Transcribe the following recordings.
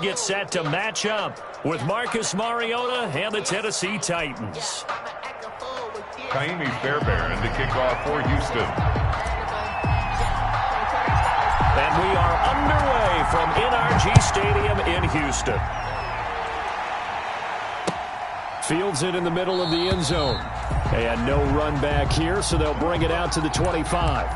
Get set to match up with Marcus Mariota and the Tennessee Titans. Kaimi Fairbairn to kick off for Houston. And we are underway from NRG Stadium in Houston. Fields it in the middle of the end zone. And no run back here, so they'll bring it out to the 25.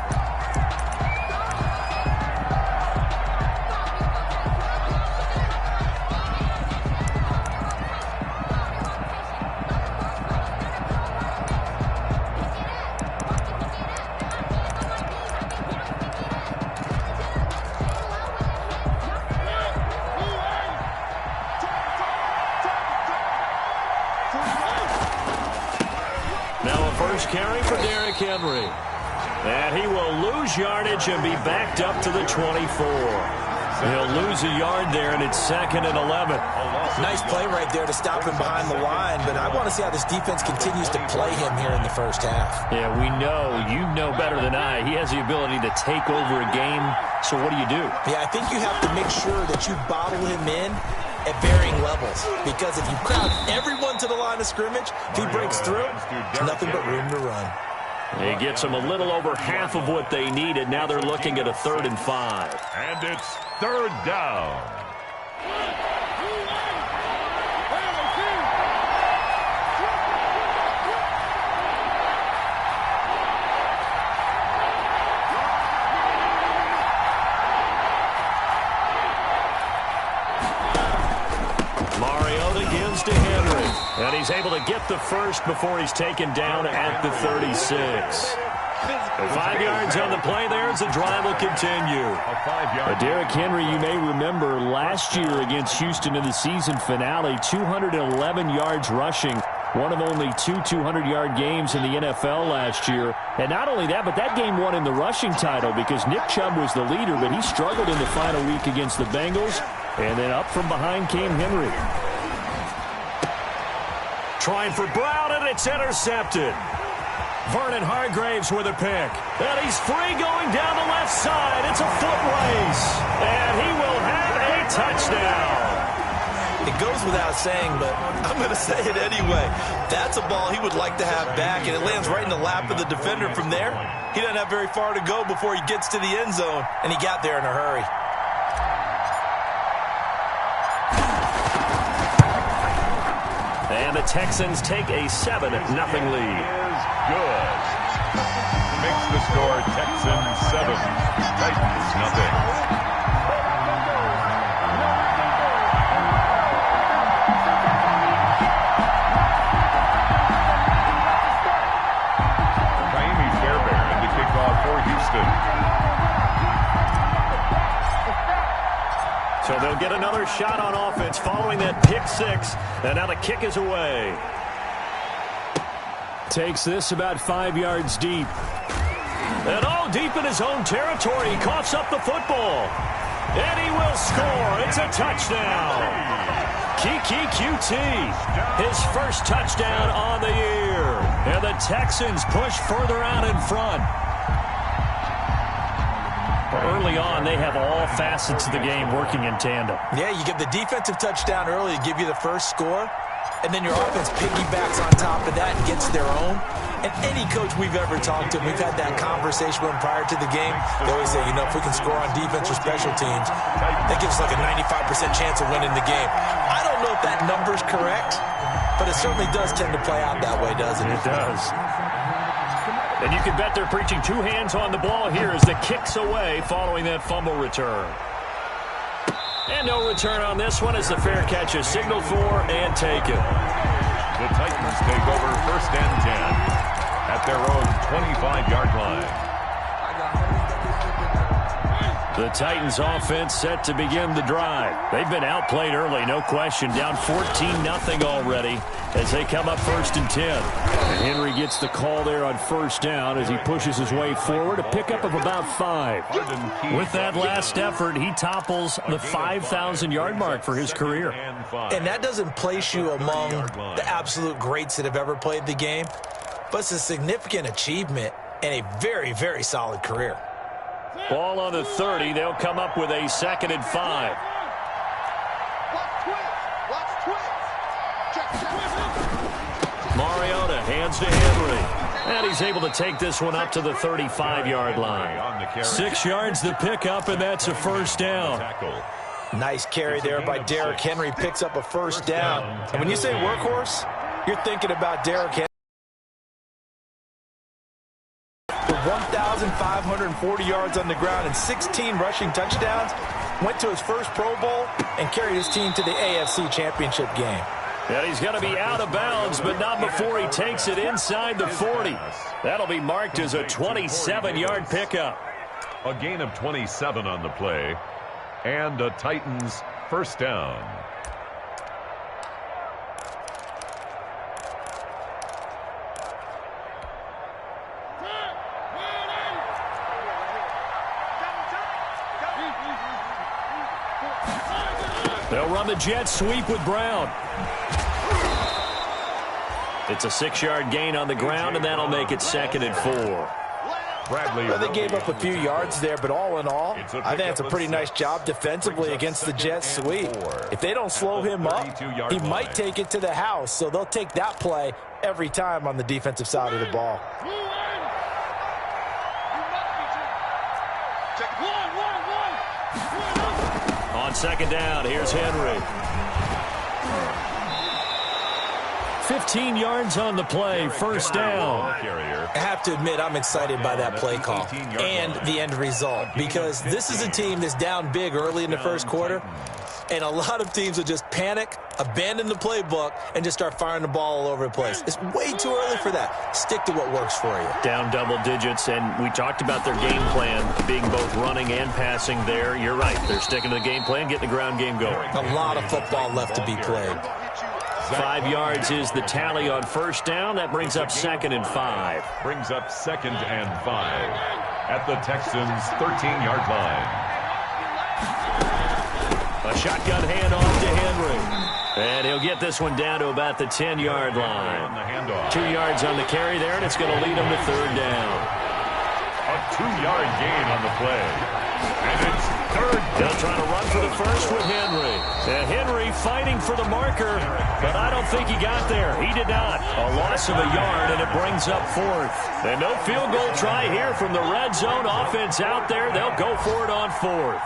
Carry for Derrick Henry. And he will lose yardage and be backed up to the 24. He'll lose a yard there, and it's 2nd and 11. Nice play right there to stop him behind the line, but I want to see how this defense continues to play him here in the first half. Yeah, we know. You know better than I. He has the ability to take over a game, so what do? Yeah, I think you have to make sure that you bottle him in at varying levels, because if you crowd everyone to the line of scrimmage, if he breaks through, there's nothing but room to run. He gets them a little over half of what they needed. Now they're looking at a 3rd and 5. And it's 3rd down. To Henry, and he's able to get the first before he's taken down at the 36. 5 yards on the play there as the drive will continue. Derrick Henry, you may remember last year against Houston in the season finale, 211 yards rushing, one of only 2 200-yard games in the NFL last year. And not only that, but that game won him the rushing title because Nick Chubb was the leader, but he struggled in the final week against the Bengals, and then up from behind came Henry. Trying for Brown, and it's intercepted. Vernon Hargreaves with a pick. And he's free going down the left side. It's a foot race. And he will have a touchdown. It goes without saying, but I'm going to say it anyway. That's a ball he would like to have back, and it lands right in the lap of the defender from there. He doesn't have very far to go before he gets to the end zone, and he got there in a hurry. And the Texans take a 7-0 lead. Is good. Makes the score Texans 7, Titans nothing. Kaimi Fairbairn to kick off for Houston. So they'll get another shot on offense following that pick 6. And now the kick is away. Takes this about 5 yards deep. And all deep in his own territory. He coughs up the football. And he will score. It's a touchdown. Kiki QT. His first touchdown on the year. And the Texans push further out in front. Early on, they have all facets of the game working in tandem. Yeah, you get the defensive touchdown early to give you the first score, and then your offense piggybacks on top of that and gets their own. And any coach we've ever talked to, we've had that conversation with them prior to the game. They always say, you know, if we can score on defense or special teams, that gives us like a 95% chance of winning the game. I don't know if that number's correct, but it certainly does tend to play out that way, doesn't it? It does. And you can bet they're preaching 2 hands on the ball here as the kick's away following that fumble return. And no return on this one as the fair catch is signaled for and taken. The Titans take over 1st and 10 at their own 25-yard line. The Titans offense set to begin the drive. They've been outplayed early, no question. Down 14-0 already as they come up 1st and 10. And Henry gets the call there on 1st down as he pushes his way forward. A pickup of about 5. With that last effort, he topples the 5,000-yard mark for his career. And that doesn't place you among the absolute greats that have ever played the game, but it's a significant achievement and a very, very solid career. Ball on the 30. They'll come up with a 2nd and 5. Mariota hands to Henry. And he's able to take this one up to the 35-yard line. 6 yards the pickup, and that's a first down. Nice carry there by Derrick Henry. Picks up a first down. And when you say workhorse, you're thinking about Derrick Henry. 1,540 yards on the ground and 16 rushing touchdowns. Went to his first Pro Bowl and carried his team to the AFC Championship game. And he's going to be out of bounds, but not before he takes it inside the 40. That'll be marked as a 27-yard pickup. A gain of 27 on the play, and a Titans first down. They'll run the jet sweep with Brown. It's a 6-yard gain on the ground, and that'll make it 2nd and 4. Well, they gave up a few yards there, but all in all, I think it's a pretty nice job defensively against the jet sweep. If they don't slow him up, he might take it to the house, so they'll take that play every time on the defensive side of the ball. On 2nd down, here's Henry. 15 yards on the play, first down. I have to admit, I'm excited by that play call and the end result, because this is a team that's down big early in the first quarter, and a lot of teams will just panic, abandon the playbook, and just start firing the ball all over the place. It's way too early for that. Stick to what works for you. Down double digits, and we talked about their game plan being both running and passing there. You're right. They're sticking to the game plan, getting the ground game going. A lot of football left to be played. 5 yards is the tally on first down. That brings up 2nd and 5. Brings up 2nd and 5 at the Texans' 13-yard line. A shotgun handoff to Henry. And he'll get this one down to about the 10-yard line. 2 yards on the carry there, and it's going to lead him to 3rd down. A 2-yard gain on the play. And it's 3rd down. They'll try to run for the first with Henry. And Henry fighting for the marker, but I don't think he got there. He did not. A loss of a yard, and it brings up 4th. And no field goal try here from the red zone. Offense out there. They'll go for it on 4th.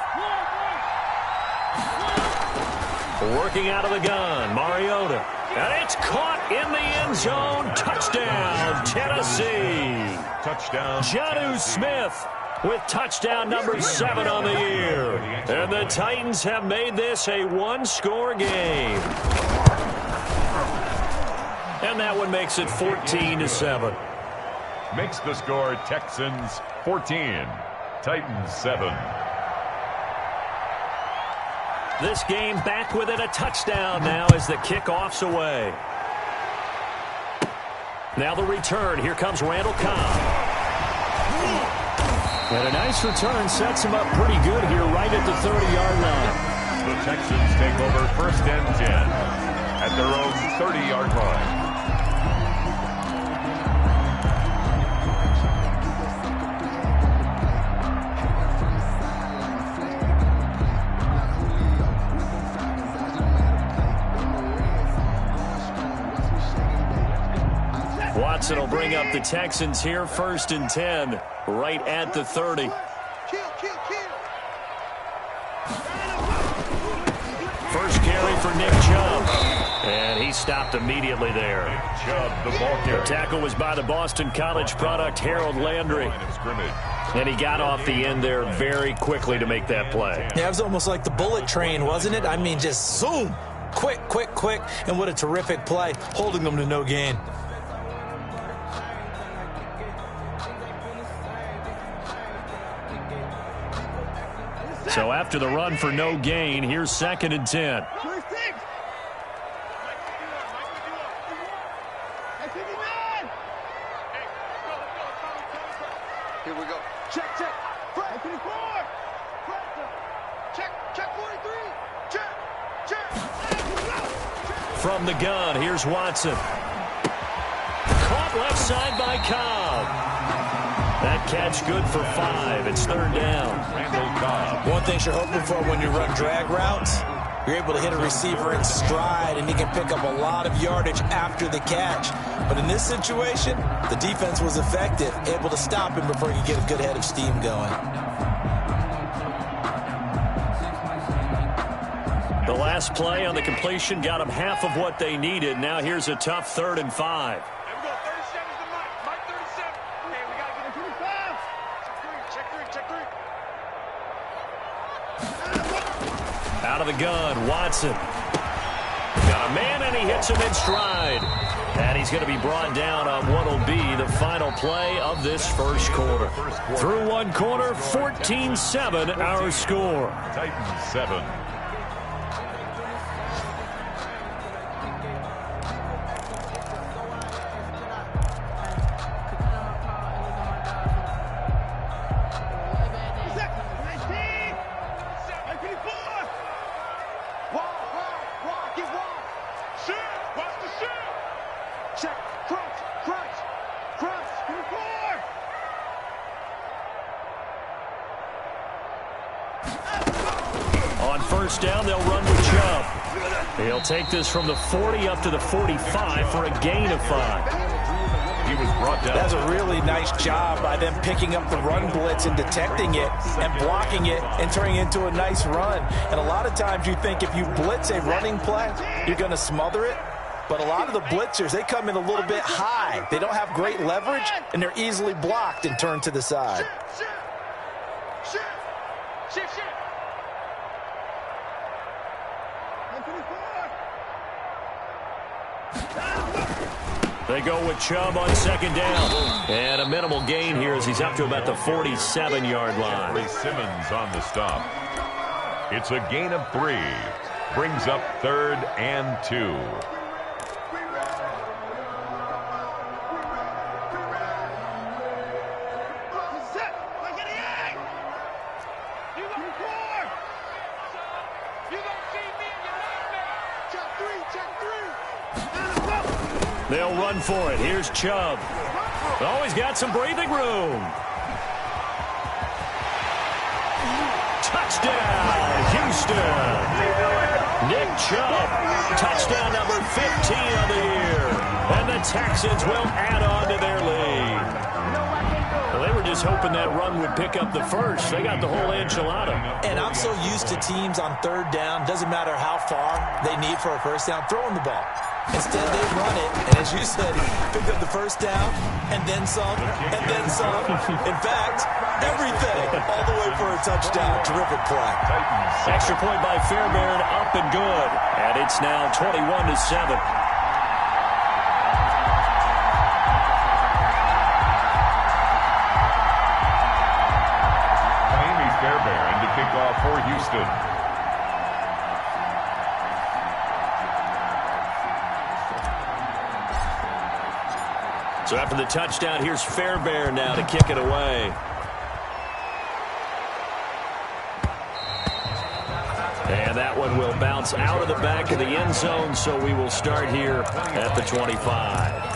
Working out of the gun, Mariota. And it's caught in the end zone. Touchdown, Tennessee. Touchdown. Jonnu Smith with touchdown number 7 on the year. And the Titans have made this a one-score game. And that one makes it 14-7. Makes the score Texans 14, Titans 7. This game back with it, a touchdown now as the kickoff's away. Now the return. Here comes Randall Cobb. And a nice return sets him up pretty good here right at the 30-yard line. The Texans take over 1st and 10 at their own 30-yard line. Watson will bring up the Texans here, 1st and 10, right at the 30. First carry for Nick Chubb, and he stopped immediately there. Chubb, the ball carrier. The tackle was by the Boston College product, Harold Landry. And he got off the end there very quickly to make that play. Yeah, it was almost like the bullet train, wasn't it? I mean, just zoom. Quick, quick, quick. And what a terrific play, holding them to no gain. So after the run for no gain, here's 2nd and 10. Here we go. Check, check. Check 43. Check. From the gun, here's Watson. Caught left side by Cobb. That catch good for 5. It's 3rd down. One thing you're hoping for when you run drag routes, You're able to hit a receiver in stride, and he can pick up a lot of yardage after the catch. But in this situation, the defense was effective, able to stop him before he could get a good head of steam going. The last play on the completion got them half of what they needed. Now here's a tough 3rd and 5. Out of the gun, Watson. Got a man, and he hits him in stride. And he's going to be brought down on what will be the final play of this first quarter. Through one quarter, 14-7 our score. Titans 7. On first down, they'll run with Chubb. He'll take this from the 40 up to the 45 for a gain of 5. He was brought down. That's a really nice job by them picking up the run blitz and detecting it and blocking it and turning it into a nice run. And a lot of times you think if you blitz a running play, you're going to smother it. But a lot of the blitzers, they come in a little bit high. They don't have great leverage, and they're easily blocked and turned to the side. They go with Chubb on second down. And a minimal gain here as he's up to about the 47-yard line. Simmons on the stop. It's a gain of 3. Brings up 3rd and 2. They'll run for it. Here's Chubb. Oh, he's got some breathing room. Touchdown, Houston. Nick Chubb, touchdown number 15 of the year. And the Texans will add on to their lead. Well, they were just hoping that run would pick up the first. They got the whole enchilada. And I'm so used to teams on third down, doesn't matter how far they need for a first down, throwing the ball. Instead, they run it, and as you said, pick up the first down, and then some, and then some. In fact, everything, all the way for a touchdown. Terrific play. Extra point by Fairbairn, up and good. And it's now 21-7. Fairbairn to kick off for Houston. So after the touchdown, here's Fairbairn now to kick it away. And that one will bounce out of the back of the end zone, so we will start here at the 25.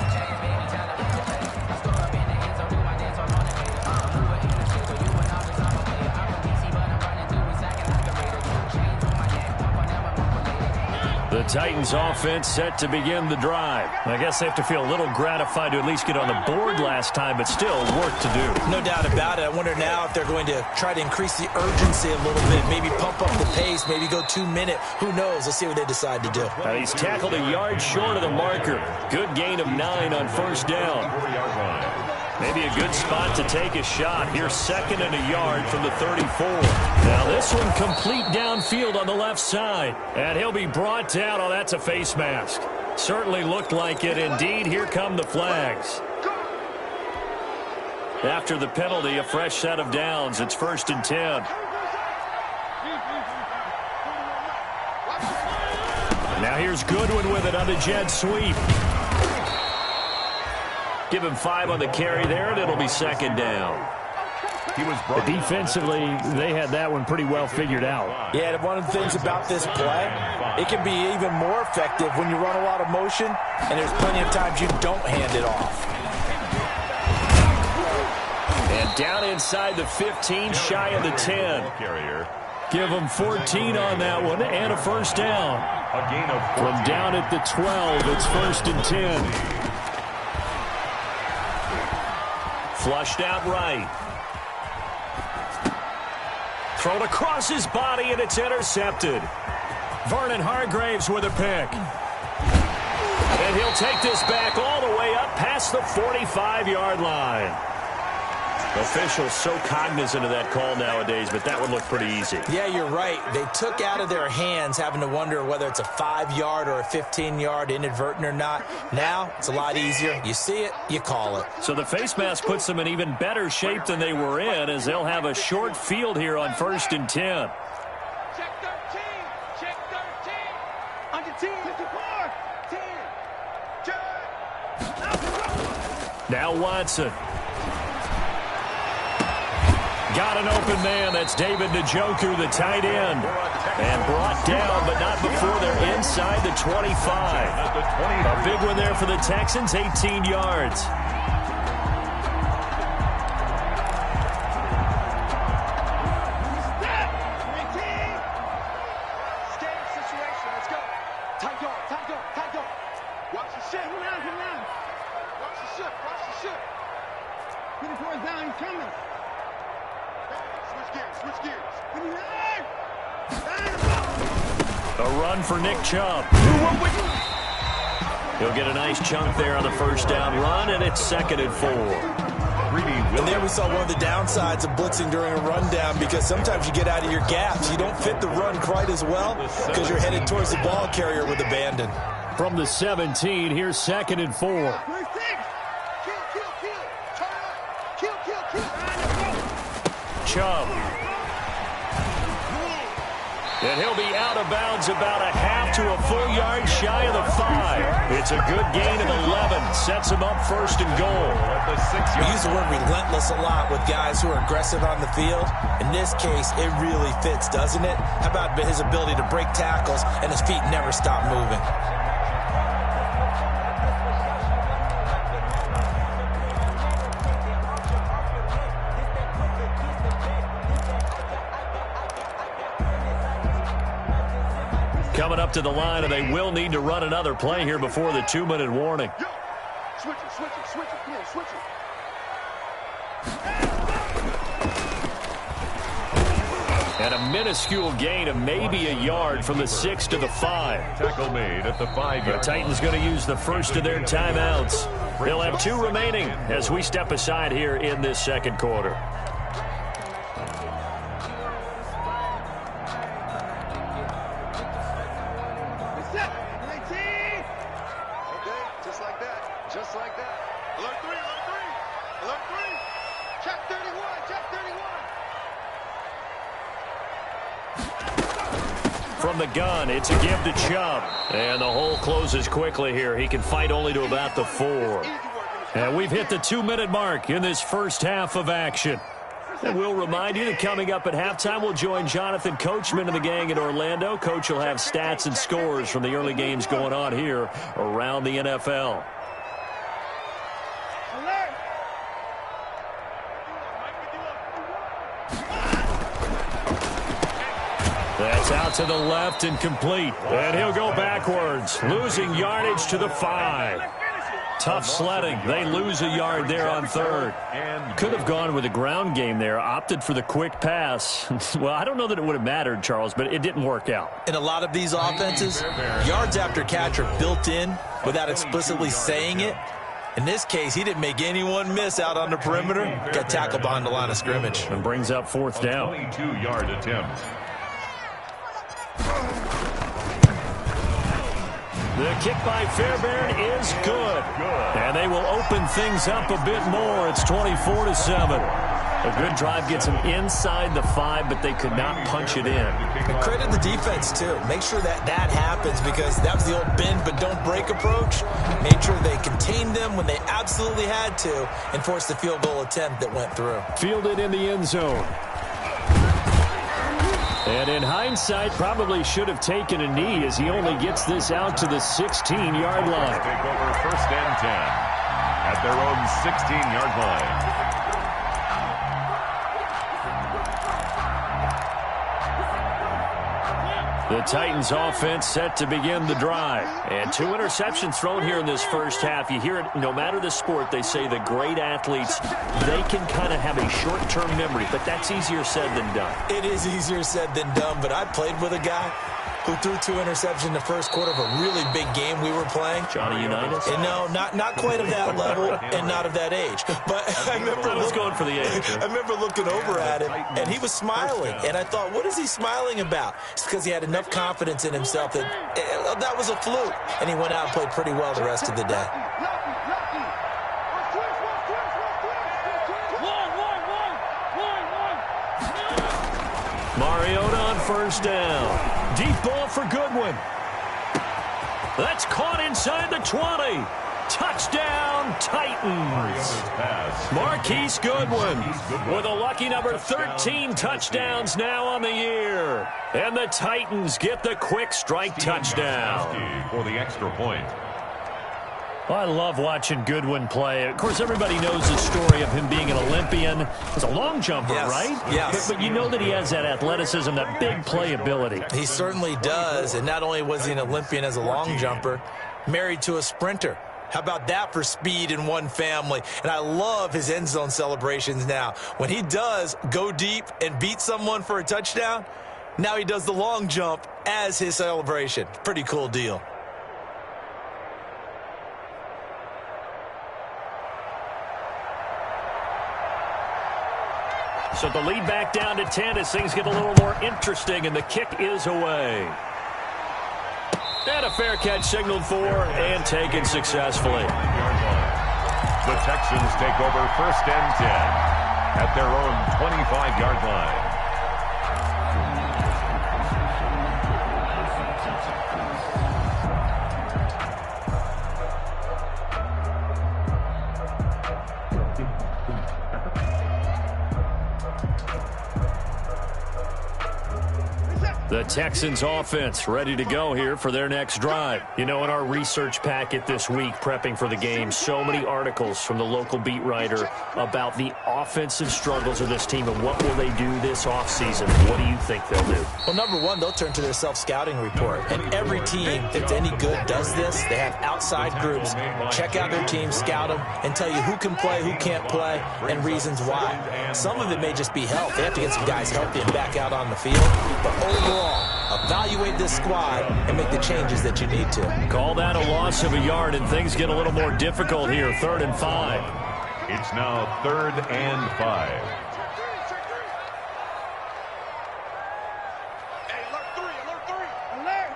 The Titans offense set to begin the drive. I guess they have to feel a little gratified to at least get on the board last time, but still work to do. No doubt about it. I wonder now if they're going to try to increase the urgency a little bit, maybe pump up the pace, maybe go 2-minute. Who knows? Let's see what they decide to do. He's tackled a yard short of the marker. Good gain of 9 on first down. Maybe a good spot to take a shot. Here's 2nd and a yard from the 34. Now this one complete downfield on the left side. And he'll be brought down. Oh, that's a face mask. Certainly looked like it. Indeed, here come the flags. After the penalty, a fresh set of downs. It's 1st and 10. Now here's Goodwin with it on the jet sweep. Give him 5 on the carry there, and it'll be 2nd down. Defensively, they had that one pretty well figured out. Yeah, and one of the things about this play, it can be even more effective when you run a lot of motion, and there's plenty of times you don't hand it off. And down inside the 15, shy of the 10. Give them 14 on that one and a first down. A gain of 14. From down at the 12, it's 1st and 10. Flushed out right. Thrown across his body, and it's intercepted. Vernon Hargraves with a pick. And he'll take this back all the way up past the 45-yard line. Officials so cognizant of that call nowadays, but that would look pretty easy. Yeah, you're right. They took out of their hands having to wonder whether it's a 5-yard or a 15-yard inadvertent or not. Now, it's a lot easier. You see it, you call it. So the face mask puts them in even better shape than they were in, as they'll have a short field here on 1st and 10. Check 13. Check 13. Under 10. 54. 10. Check. Now Watson. Got an open man. That's David Njoku, the tight end. And brought down, but not before they're inside the 25. A big one there for the Texans, 18 yards. A run for Nick Chubb. He'll get a nice chunk there on the first down run, and it's 2nd and 4. And there we saw one of the downsides of blitzing during a rundown, because sometimes you get out of your gaps. You don't fit the run quite as well because you're headed towards the ball carrier with abandon. From the 17, here's 2nd and 4. Chubb. And he'll be out of bounds about a half to a full yard shy of the 5. It's a good gain of 11. Sets him up 1st and goal. We use the word relentless a lot with guys who are aggressive on the field. In this case, it really fits, doesn't it? How about his ability to break tackles and his feet never stop moving? Coming up to the line, and they will need to run another play here before the 2-minute warning. Switch it, switch it, switch it. Come on, switch it. And a minuscule gain of maybe a yard from the 6 to the 5. Tackle made at the 5-yard line. The Titans going to use the first of their timeouts. They'll have 2 remaining as we step aside here in this 2nd quarter. From the gun, it's a give to Chubb. And the hole closes quickly here. He can fight only to about the 4. And we've hit the 2-minute mark in this first half of action. And we'll remind you that coming up at halftime, we'll join Jonathan Coachman and the gang in Orlando. Coach will have stats and scores from the early games going on here around the NFL. That's out to the left and complete. And he'll go backwards, losing yardage to the 5. Tough sledding. They lose a yard there on 3rd. Could have gone with a ground game there, opted for the quick pass. Well, I don't know that it would have mattered, Charles, but it didn't work out. In a lot of these offenses, yards after catch are built in without explicitly saying it. In this case, he didn't make anyone miss out on the perimeter. Got tackled behind the line of scrimmage. And brings up 4th down. 22-yard attempt. The kick by Fairbairn is good. And they will open things up a bit more. It's 24-7. A good drive gets them inside the 5, but they could not punch it in. And credit the defense, too. Make sure that happens, because that was the old bend but don't break approach. Made sure they contained them when they absolutely had to and forced the field goal attempt that went through. Fielded in the end zone. And in hindsight, probably should have taken a knee, as he only gets this out to the 16-yard line. Take over 1st and 10 at their own 16-yard line. The Titans offense set to begin the drive. And 2 interceptions thrown here in this first half. You hear it, no matter the sport, they say the great athletes, they can kind of have a short-term memory, but that's easier said than done. It is easier said than done, but I played with a guy who threw 2 interceptions in the first quarter of a really big game we were playing. Johnny Unitas? And no, not quite of that level and not of that age. But I remember going for the age. I remember looking over at him, and he was smiling. And I thought, what is he smiling about? It's because he had enough confidence in himself that that was a fluke. And he went out and played pretty well the rest of the day. Mariota on first down. Deep ball for Goodwin. That's caught inside the 20. Touchdown, Titans. Marquise Goodwin with a lucky number 13 touchdowns now on the year. And the Titans get the quick strike touchdown. For the extra point. Well, I love watching Goodwin play. Of course, everybody knows the story of him being an Olympian. He's a long jumper, yes, right? Yes. But you know that he has that athleticism, that big playability. He certainly does. And not only was he an Olympian as a long jumper, married to a sprinter. How about that for speed in one family? And I love his end zone celebrations now. When he does go deep and beat someone for a touchdown, now he does the long jump as his celebration. Pretty cool deal. So the lead back down to 10 as things get a little more interesting, and the kick is away. And a fair catch signaled for and taken successfully. The Texans take over first and 10 at their own 25-yard line. The Texans offense ready to go here for their next drive. You know, in our research packet this week, prepping for the game, so many articles from the local beat writer about the offensive struggles of this team and what will they do this offseason. What do you think they'll do? Well, number one, they'll turn to their self-scouting report. And every team that's any good does this. They have outside groups. Check out their team, scout them, and tell you who can play, who can't play, and reasons why. Some of it may just be health. They have to get some guys healthy and back out on the field. But overall, evaluate this squad and make the changes that you need to. Call that a loss of a yard, and things get a little more difficult here. 3rd and 5. It's now 3rd and 5. Hey, alert 3, alert 3, alert!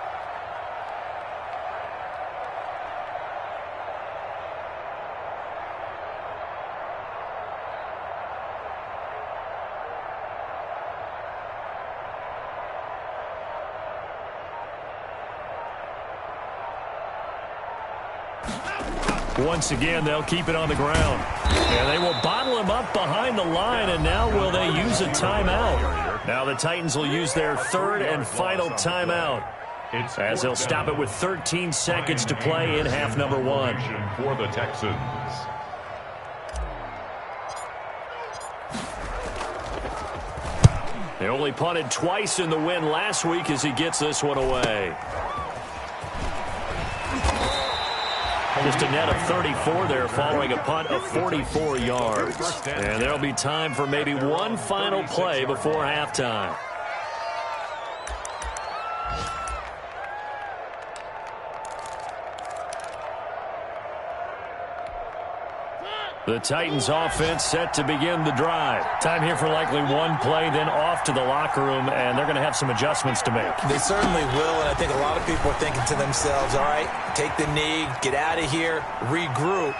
Once again, they'll keep it on the ground. And they will bottle him up behind the line, and now will they use a timeout? Now the Titans will use their 3rd and final timeout, as they'll stop it with 13 seconds to play in half number 1. For the Texans. They only punted twice in the win last week as he gets this one away. Just a net of 34 there following a punt of 44 yards. And there'll be time for maybe one final play before halftime. The Titans offense set to begin the drive. Time here for likely one play, then off to the locker room, and they're going to have some adjustments to make. They certainly will, and I think a lot of people are thinking to themselves, all right, take the knee, get out of here, regroup.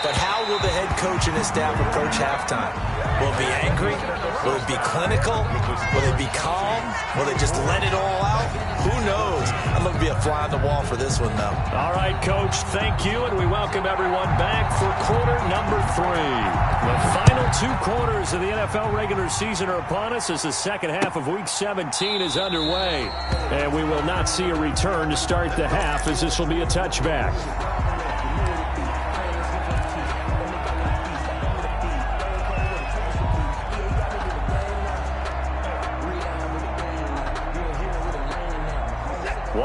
But how will the head coach and his staff approach halftime? Will it be angry? Will it be clinical? Will it be calm? Will they just let it all out? Who knows? I'd love to be a fly on the wall for this one, though. All right, Coach, thank you, and we welcome everyone back for quarter number 3. The final 2 quarters of the NFL regular season are upon us as the second half of Week 17 is underway. And we will not see a return to start the half, as this will be a touchback.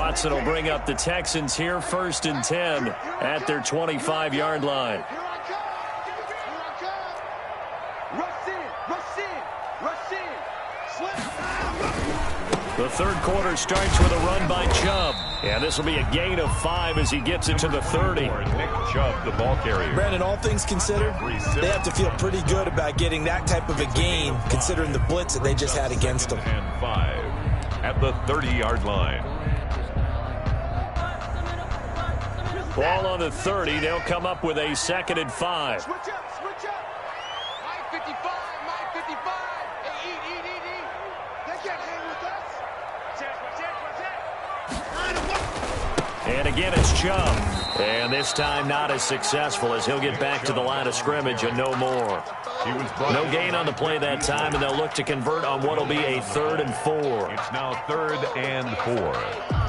Watson will bring up the Texans here, 1st and 10 at their 25-yard line. The third quarter starts with a run by Chubb. And this will be a gain of 5 as he gets it to the 30. Nick Chubb, the ball carrier. Brandon, all things considered, they have to feel pretty good about getting that type of a gain, considering the blitz that they just had against them. And 5 at the 30-yard line. Ball on the 30. They'll come up with a 2nd and 5. Switch up, switch up. Mike 55, Mike 55. Hey, eat. They can't hang with us. And again, it's Chubb. And this time not as successful as he'll get back to the line of scrimmage and no more. No gain on the play that time, and they'll look to convert on what will be a 3rd and 4. It's now 3rd and 4.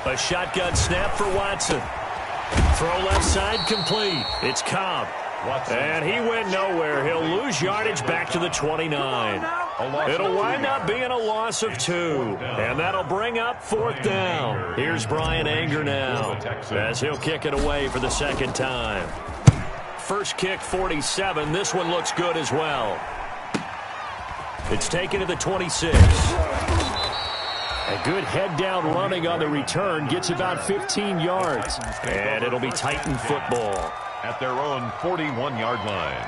A shotgun snap for Watson. Throw left side complete. It's Cobb. And he went nowhere. He'll lose yardage back to the 29. It'll wind up being a loss of 2. And that'll bring up 4th down. Here's Brian Anger now as he'll kick it away for the 2nd time. First kick, 47. This one looks good as well. It's taken to the 26. A good head-down running on the return. Gets about 15 yards. And it'll be Titan football. At their own 41-yard line.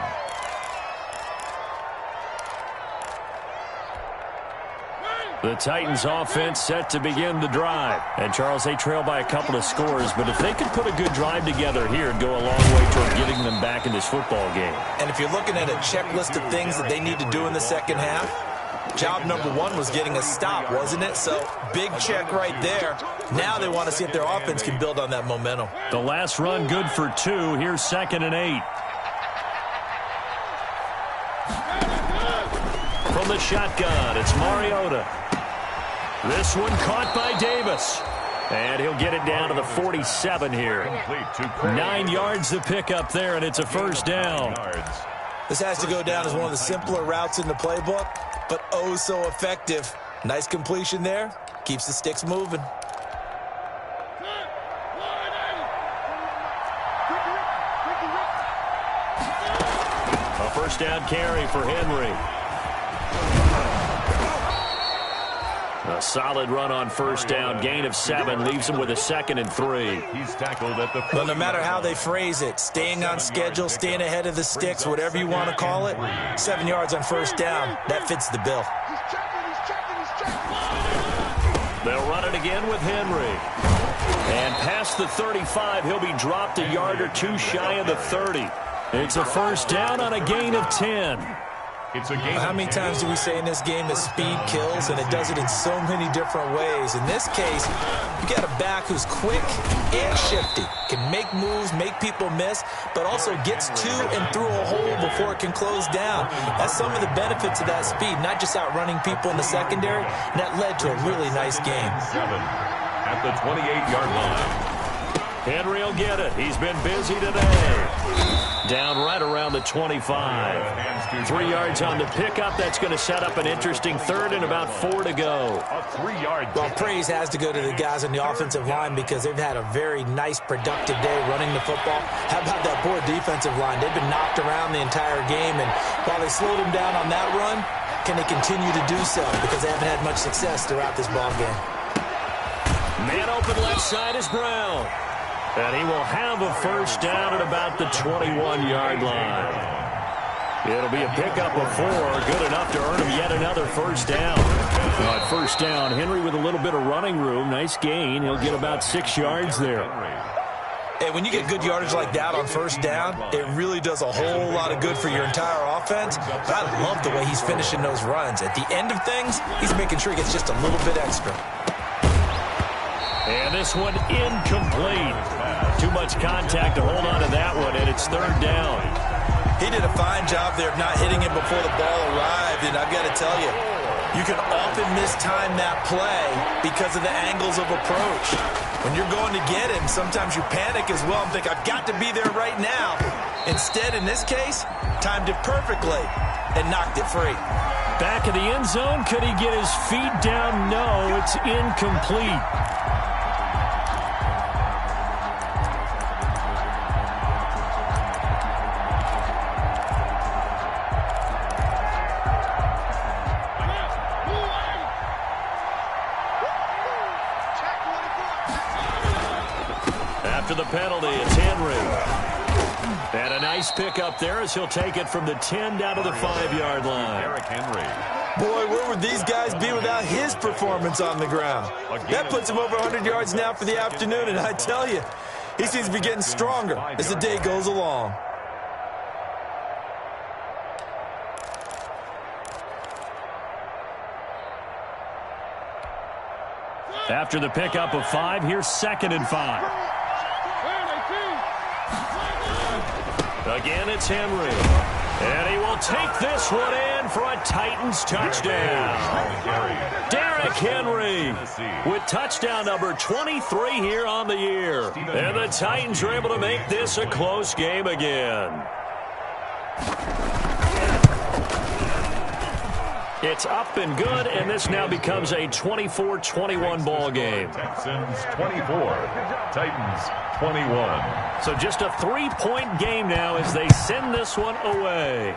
The Titans offense set to begin the drive. And, Charles, they trail by a couple of scores, but if they could put a good drive together here, it'd go a long way toward getting them back in this football game. And if you're looking at a checklist of things that they need to do in the second half, job number 1 was getting a stop, wasn't it? So, big check right there. Now they want to see if their offense can build on that momentum. The last run good for 2. Here's 2nd and 8. From the shotgun, it's Mariota. This one caught by Davis. And he'll get it down to the 47 here. 9 yards to pick up there, and it's a 1st down. This has to go down as one of the simpler routes in the playbook, but oh so effective. Nice completion there. Keeps the sticks moving. A 1st down carry for Henry. A solid run on 1st down. Gain of 7 leaves him with a 2nd and 3. He's tackled at the... But no matter how they phrase it, staying on schedule, staying ahead of the sticks, whatever you want to call it, 7 yards on 1st down, that fits the bill. They'll run it again with Henry. And past the 35, he'll be dropped a yard or 2 shy of the 30. It's a 1st down on a gain of 10. It's a game. How many times do we say in this game that speed kills, and it does it in so many different ways? In this case, you got a back who's quick and shifty, can make moves, make people miss, but also gets to and through a hole before it can close down. That's some of the benefits of that speed, not just outrunning people in the secondary, and that led to a really nice game. 7 at the 28-yard line. Henry will get it. He's been busy today. Down right around the 25. 3 yards on the pickup. That's going to set up an interesting 3rd and about 4 to go. Well, praise has to go to the guys on the offensive line because they've had a very nice, productive day running the football. How about that poor defensive line? They've been knocked around the entire game, and while they slowed them down on that run, can they continue to do so? Because they haven't had much success throughout this ball game. Man open left side is Brown. And he will have a 1st down at about the 21-yard line. It'll be a pickup of 4, good enough to earn him yet another 1st down. At 1st down, Henry with a little bit of running room. Nice gain. He'll get about 6 yards there. And when you get good yardage like that on 1st down, it really does a whole lot of good for your entire offense. But I love the way he's finishing those runs. At the end of things, he's making sure he gets just a little bit extra. And this one incomplete. Too much contact to hold on to that one, and it's 3rd down. He did a fine job there of not hitting it before the ball arrived, and I've got to tell you, you can often mistime that play because of the angles of approach. When you're going to get him, sometimes you panic as well and think, I've got to be there right now. Instead, in this case, timed it perfectly and knocked it free. Back of the end zone, could he get his feet down? No, it's incomplete. After the penalty, it's Henry. And a nice pick up there as he'll take it from the 10 down to the 5-yard line. Boy, where would these guys be without his performance on the ground? That puts him over 100 yards now for the afternoon, and I tell you, he seems to be getting stronger as the day goes along. After the pickup of 5, here's 2nd and 5. Again, it's Henry. And he will take this one in for a Titans touchdown. Derrick Henry with touchdown number 23 here on the year. And the Titans are able to make this a close game again. It's up and good, and this now becomes a 24-21 ball game. Texans 24, Titans 21. So just a 3-point game now as they send this one away.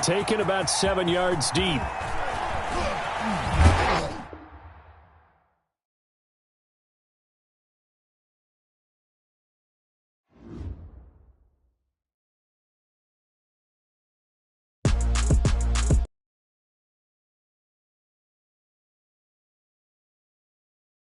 Taken about 7 yards deep.